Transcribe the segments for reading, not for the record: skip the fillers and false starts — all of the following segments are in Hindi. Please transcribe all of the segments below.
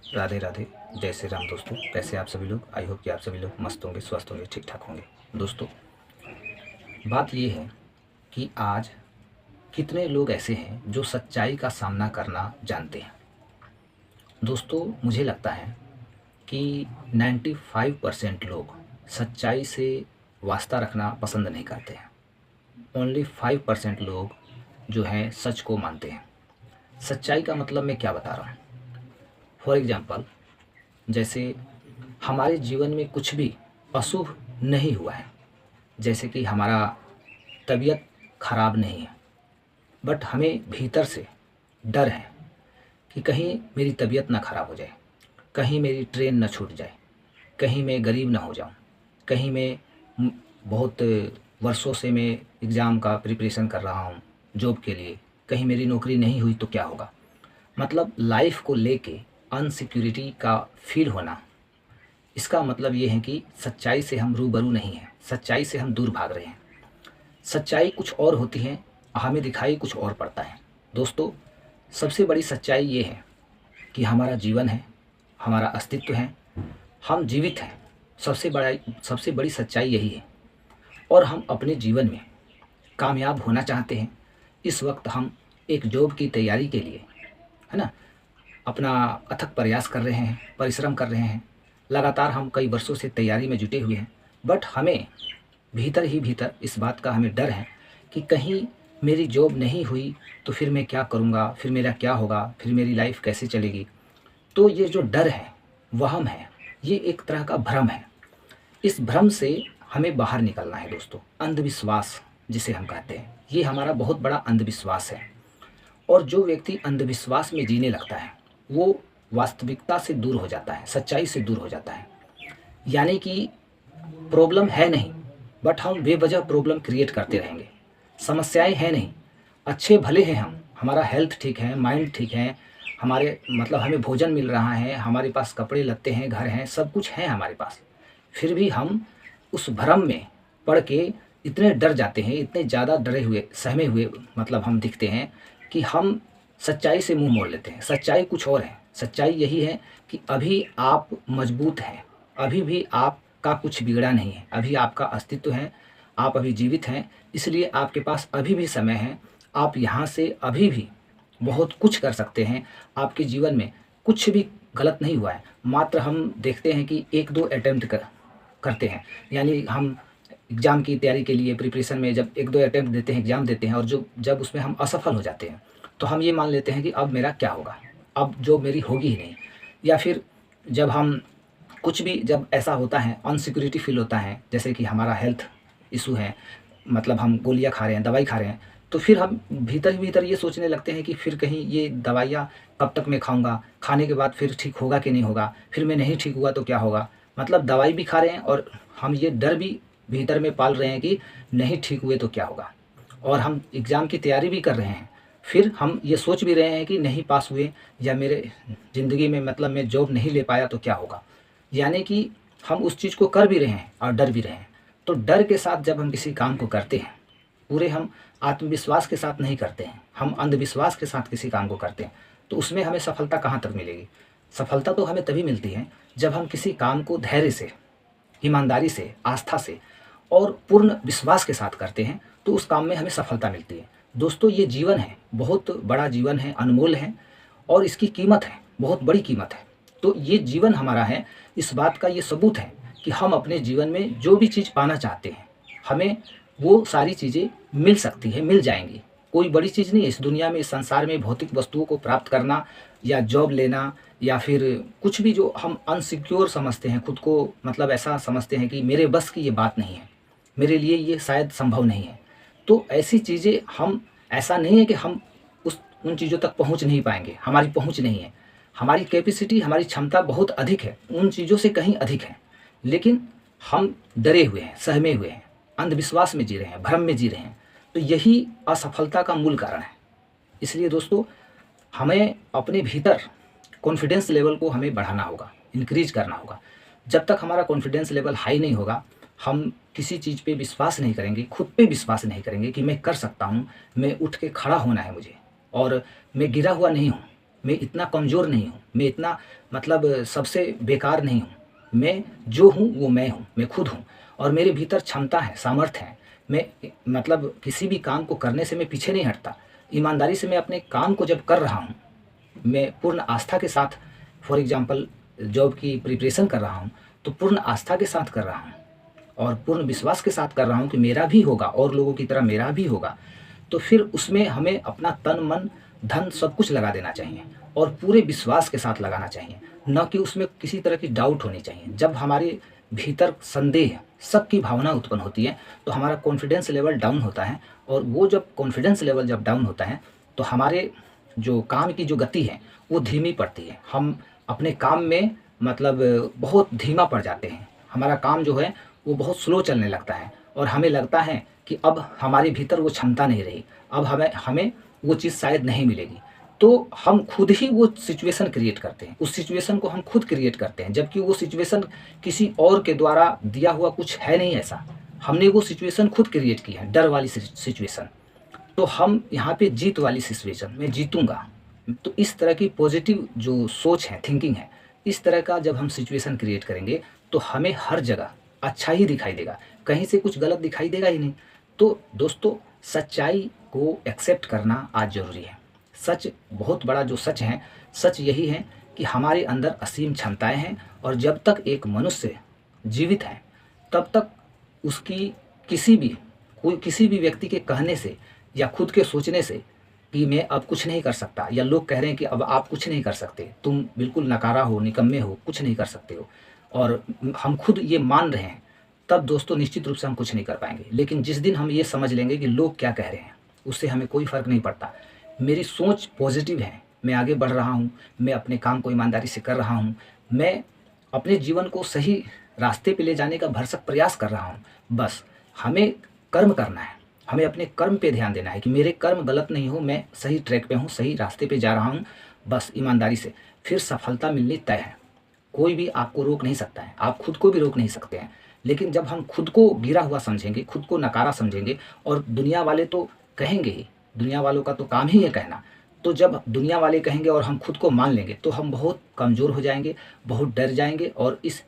राधे राधे, जय श्री राम। दोस्तों, कैसे आप सभी लोग? आई होप कि आप सभी लोग मस्त होंगे, स्वस्थ होंगे, ठीक ठाक होंगे। दोस्तों, बात ये है कि आज कितने लोग ऐसे हैं जो सच्चाई का सामना करना जानते हैं। दोस्तों, मुझे लगता है कि 95% लोग सच्चाई से वास्ता रखना पसंद नहीं करते हैं। ओनली 5% लोग जो हैं सच को मानते हैं। सच्चाई का मतलब मैं क्या बता रहा हूँ? फॉर एग्ज़ाम्पल, जैसे हमारे जीवन में कुछ भी अशुभ नहीं हुआ है, जैसे कि हमारा तबीयत खराब नहीं है, बट हमें भीतर से डर है कि कहीं मेरी तबीयत ना खराब हो जाए, कहीं मेरी ट्रेन ना छूट जाए, कहीं मैं गरीब ना हो जाऊं, कहीं मैं बहुत वर्षों से मैं एग्ज़ाम का प्रिपरेशन कर रहा हूं जॉब के लिए, कहीं मेरी नौकरी नहीं हुई तो क्या होगा। मतलब लाइफ को लेके अनसिक्योरिटी का फील होना, इसका मतलब ये है कि सच्चाई से हम रूबरू नहीं हैं, सच्चाई से हम दूर भाग रहे हैं। सच्चाई कुछ और होती है, हमें दिखाई कुछ और पड़ता है। दोस्तों, सबसे बड़ी सच्चाई ये है कि हमारा जीवन है, हमारा अस्तित्व है, हम जीवित हैं। सबसे बड़ी सच्चाई यही है। और हम अपने जीवन में कामयाब होना चाहते हैं। इस वक्त हम एक जॉब की तैयारी के लिए, है ना, अपना अथक प्रयास कर रहे हैं, परिश्रम कर रहे हैं। लगातार हम कई वर्षों से तैयारी में जुटे हुए हैं, बट हमें भीतर ही भीतर इस बात का हमें डर है कि कहीं मेरी जॉब नहीं हुई तो फिर मैं क्या करूँगा, फिर मेरा क्या होगा, फिर मेरी लाइफ कैसे चलेगी। तो ये जो डर है, वहम है, ये एक तरह का भ्रम है। इस भ्रम से हमें बाहर निकलना है दोस्तों। अंधविश्वास जिसे हम कहते हैं, ये हमारा बहुत बड़ा अंधविश्वास है। और जो व्यक्ति अंधविश्वास में जीने लगता है, वो वास्तविकता से दूर हो जाता है, सच्चाई से दूर हो जाता है। यानी कि प्रॉब्लम है नहीं, बट हम बेवजह प्रॉब्लम क्रिएट करते रहेंगे। समस्याएं हैं नहीं, अच्छे भले हैं हम, हमारा हेल्थ ठीक है, माइंड ठीक है, हमारे मतलब हमें भोजन मिल रहा है, हमारे पास कपड़े लत्ते हैं, घर हैं, सब कुछ है हमारे पास। फिर भी हम उस भ्रम में पड़ के इतने डर जाते हैं, इतने ज़्यादा डरे हुए, सहमे हुए मतलब हम दिखते हैं कि हम सच्चाई से मुंह मोड़ लेते हैं। सच्चाई कुछ और है। सच्चाई यही है कि अभी आप मजबूत हैं, अभी भी आपका कुछ बिगड़ा नहीं है, अभी आपका अस्तित्व है, आप अभी जीवित हैं, इसलिए आपके पास अभी भी समय है। आप यहाँ से अभी भी बहुत कुछ कर सकते हैं। आपके जीवन में कुछ भी गलत नहीं हुआ है। मात्र हम देखते हैं कि एक दो अटेम्प्ट करते हैं, यानी हम एग्ज़ाम की तैयारी के लिए प्रिपरेशन में जब एक दो अटेम्प्ट देते हैं, एग्ज़ाम देते हैं, और जो जब उसमें हम असफल हो जाते हैं तो हम ये मान लेते हैं कि अब मेरा क्या होगा, अब जो मेरी होगी ही नहीं। या फिर जब हम कुछ भी जब ऐसा होता है, अनसिक्योरिटी फील होता है, जैसे कि हमारा हेल्थ इशू है, मतलब हम गोलियाँ खा रहे हैं, दवाई खा रहे हैं, तो फिर हम भीतर ही भीतर ये सोचने लगते हैं कि फिर कहीं ये दवाइयाँ कब तक मैं खाऊँगा, खाने के बाद फिर ठीक होगा कि नहीं होगा, फिर मैं नहीं ठीक हुआ तो क्या होगा। मतलब दवाई भी खा रहे हैं और हम ये डर भी भीतर में पाल रहे हैं कि नहीं ठीक हुए तो क्या होगा। और हम एग्ज़ाम की तैयारी भी कर रहे हैं, फिर हम ये सोच भी रहे हैं कि नहीं पास हुए या मेरे ज़िंदगी में मतलब मैं जॉब नहीं ले पाया तो क्या होगा। यानी कि हम उस चीज़ को कर भी रहे हैं और डर भी रहे हैं। तो डर के साथ जब हम किसी काम को करते हैं, पूरे हम आत्मविश्वास के साथ नहीं करते हैं, हम अंधविश्वास के साथ किसी काम को करते हैं, तो उसमें हमें सफलता कहाँ तक मिलेगी। सफलता तो हमें तभी मिलती है जब हम किसी काम को धैर्य से, ईमानदारी से, आस्था से और पूर्ण विश्वास के साथ करते हैं, तो उस काम में हमें सफलता मिलती है। दोस्तों, ये जीवन है, बहुत बड़ा जीवन है, अनमोल है, और इसकी कीमत है, बहुत बड़ी कीमत है। तो ये जीवन हमारा है, इस बात का ये सबूत है कि हम अपने जीवन में जो भी चीज़ पाना चाहते हैं, हमें वो सारी चीज़ें मिल सकती है, मिल जाएँगी। कोई बड़ी चीज़ नहीं है इस दुनिया में, इस संसार में भौतिक वस्तुओं को प्राप्त करना या जॉब लेना या फिर कुछ भी जो हम अनसिक्योर समझते हैं खुद को, मतलब ऐसा समझते हैं कि मेरे बस की ये बात नहीं है, मेरे लिए ये शायद संभव नहीं है। तो ऐसी चीज़ें हम, ऐसा नहीं है कि हम उस उन चीज़ों तक पहुँच नहीं पाएँगे, हमारी पहुँच नहीं है। हमारी कैपेसिटी, हमारी क्षमता बहुत अधिक है, उन चीज़ों से कहीं अधिक है। लेकिन हम डरे हुए हैं, सहमे हुए हैं, अंधविश्वास में जी रहे हैं, भ्रम में जी रहे हैं। तो यही असफलता का मूल कारण है। इसलिए दोस्तों, हमें अपने भीतर कॉन्फिडेंस लेवल को हमें बढ़ाना होगा, इंक्रीज करना होगा। जब तक हमारा कॉन्फिडेंस लेवल हाई नहीं होगा, हम किसी चीज़ पे विश्वास नहीं करेंगे, खुद पे विश्वास नहीं करेंगे कि मैं कर सकता हूँ, मैं उठ के खड़ा होना है मुझे, और मैं गिरा हुआ नहीं हूँ, मैं इतना कमज़ोर नहीं हूँ, मैं इतना मतलब सबसे बेकार नहीं हूँ। मैं जो हूँ वो मैं हूँ, मैं खुद हूँ और मेरे भीतर क्षमता है, सामर्थ्य है। मैं मतलब किसी भी काम को करने से मैं पीछे नहीं हटता। ईमानदारी से मैं अपने काम को जब कर रहा हूँ, मैं पूर्ण आस्था के साथ फॉर एग्ज़ाम्पल जॉब की प्रिपरेशन कर रहा हूँ, तो पूर्ण आस्था के साथ कर रहा हूँ और पूर्ण विश्वास के साथ कर रहा हूँ कि मेरा भी होगा और लोगों की तरह मेरा भी होगा। तो फिर उसमें हमें अपना तन, मन, धन सब कुछ लगा देना चाहिए और पूरे विश्वास के साथ लगाना चाहिए, ना कि उसमें किसी तरह की डाउट होनी चाहिए। जब हमारे भीतर संदेह, शक की भावना उत्पन्न होती है, तो हमारा कॉन्फिडेंस लेवल डाउन होता है और वो जब कॉन्फिडेंस लेवल जब डाउन होता है, तो हमारे जो काम की जो गति है, वो धीमी पड़ती है। हम अपने काम में मतलब बहुत धीमा पड़ जाते हैं। हमारा काम जो है, वो बहुत स्लो चलने लगता है और हमें लगता है कि अब हमारे भीतर वो क्षमता नहीं रही, अब हमें हमें वो चीज़ शायद नहीं मिलेगी। तो हम खुद ही वो सिचुएशन क्रिएट करते हैं, उस सिचुएशन को हम खुद क्रिएट करते हैं, जबकि वो सिचुएशन किसी और के द्वारा दिया हुआ कुछ है नहीं ऐसा। हमने वो सिचुएशन खुद क्रिएट की है, डर वाली सिचुएशन। तो हम यहाँ पे जीत वाली सिचुएशन, मैं जीतूँगा। तो इस तरह की पॉजिटिव जो सोच है, थिंकिंग है, इस तरह का जब हम सिचुएशन क्रिएट करेंगे, तो हमें हर जगह अच्छा ही दिखाई देगा, कहीं से कुछ गलत दिखाई देगा ही नहीं। तो दोस्तों, सच्चाई को एक्सेप्ट करना आज ज़रूरी है। सच, बहुत बड़ा जो सच है, सच यही है कि हमारे अंदर असीम क्षमताएँ हैं और जब तक एक मनुष्य जीवित है, तब तक उसकी किसी भी व्यक्ति के कहने से या खुद के सोचने से कि मैं अब कुछ नहीं कर सकता, या लोग कह रहे हैं कि अब आप कुछ नहीं कर सकते, तुम बिल्कुल नकारा हो, निकम्मे हो, कुछ नहीं कर सकते हो, और हम खुद ये मान रहे हैं, तब दोस्तों निश्चित रूप से हम कुछ नहीं कर पाएँगे। लेकिन जिस दिन हम ये समझ लेंगे कि लोग क्या कह रहे हैं, उससे हमें कोई फ़र्क नहीं पड़ता। मेरी सोच पॉज़िटिव है, मैं आगे बढ़ रहा हूँ, मैं अपने काम को ईमानदारी से कर रहा हूँ, मैं अपने जीवन को सही रास्ते पे ले जाने का भरसक प्रयास कर रहा हूँ। बस हमें कर्म करना है, हमें अपने कर्म पे ध्यान देना है कि मेरे कर्म गलत नहीं हो, मैं सही ट्रैक पे हूँ, सही रास्ते पे जा रहा हूँ, बस ईमानदारी से, फिर सफलता मिलनी तय है। कोई भी आपको रोक नहीं सकता है, आप खुद को भी रोक नहीं सकते हैं। लेकिन जब हम खुद को गिरा हुआ समझेंगे, खुद को नकारा समझेंगे, और दुनिया वाले तो कहेंगे ही, दुनिया वालों का तो काम ही है कहना। तो जब दुनिया वाले कहेंगे और हम खुद को मान लेंगे, तो हम बहुत कमज़ोर हो जाएँगे, बहुत डर जाएँगे और इस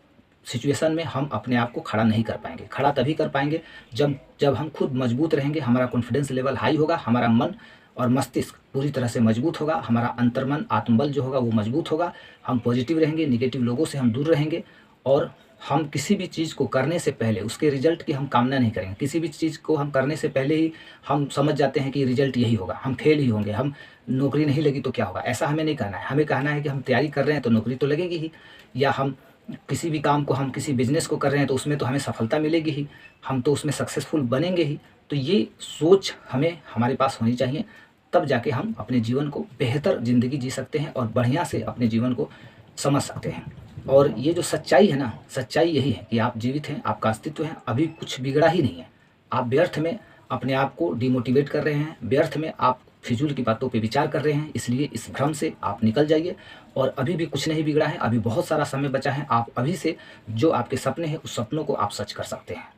सिचुएशन में हम अपने आप को खड़ा नहीं कर पाएँगे। खड़ा तभी कर पाएँगे जब जब हम खुद मजबूत रहेंगे, हमारा कॉन्फिडेंस लेवल हाई होगा, हमारा मन और मस्तिष्क पूरी तरह से मजबूत होगा, हमारा अंतर्मन, आत्मबल जो होगा वो मजबूत होगा, हम पॉजिटिव रहेंगे, नेगेटिव लोगों से हम दूर रहेंगे और हम किसी भी चीज़ को करने से पहले उसके रिज़ल्ट की हम कामना नहीं करेंगे। किसी भी चीज़ को हम करने से पहले ही हम समझ जाते हैं कि रिज़ल्ट यही होगा, हम फेल ही होंगे, हम नौकरी नहीं लगी तो क्या होगा, ऐसा हमें नहीं कहना है। हमें कहना है कि हम तैयारी कर रहे हैं तो नौकरी तो लगेगी ही, या हम किसी भी काम को, हम किसी बिज़नेस को कर रहे हैं तो उसमें तो हमें सफलता मिलेगी ही, हम तो उसमें सक्सेसफुल बनेंगे ही। तो ये सोच हमें हमारे पास होनी चाहिए, तब जाके हम अपने जीवन को बेहतर ज़िंदगी जी सकते हैं और बढ़िया से अपने जीवन को समझ सकते हैं। और ये जो सच्चाई है ना, सच्चाई यही है कि आप जीवित हैं, आपका अस्तित्व है, अभी कुछ बिगड़ा ही नहीं है। आप व्यर्थ में अपने आप को डिमोटिवेट कर रहे हैं, व्यर्थ में आप फिजूल की बातों पे विचार कर रहे हैं, इसलिए इस भ्रम से आप निकल जाइए और अभी भी कुछ नहीं बिगड़ा है, अभी बहुत सारा समय बचा है। आप अभी से जो आपके सपने हैं, उस सपनों को आप सच कर सकते हैं।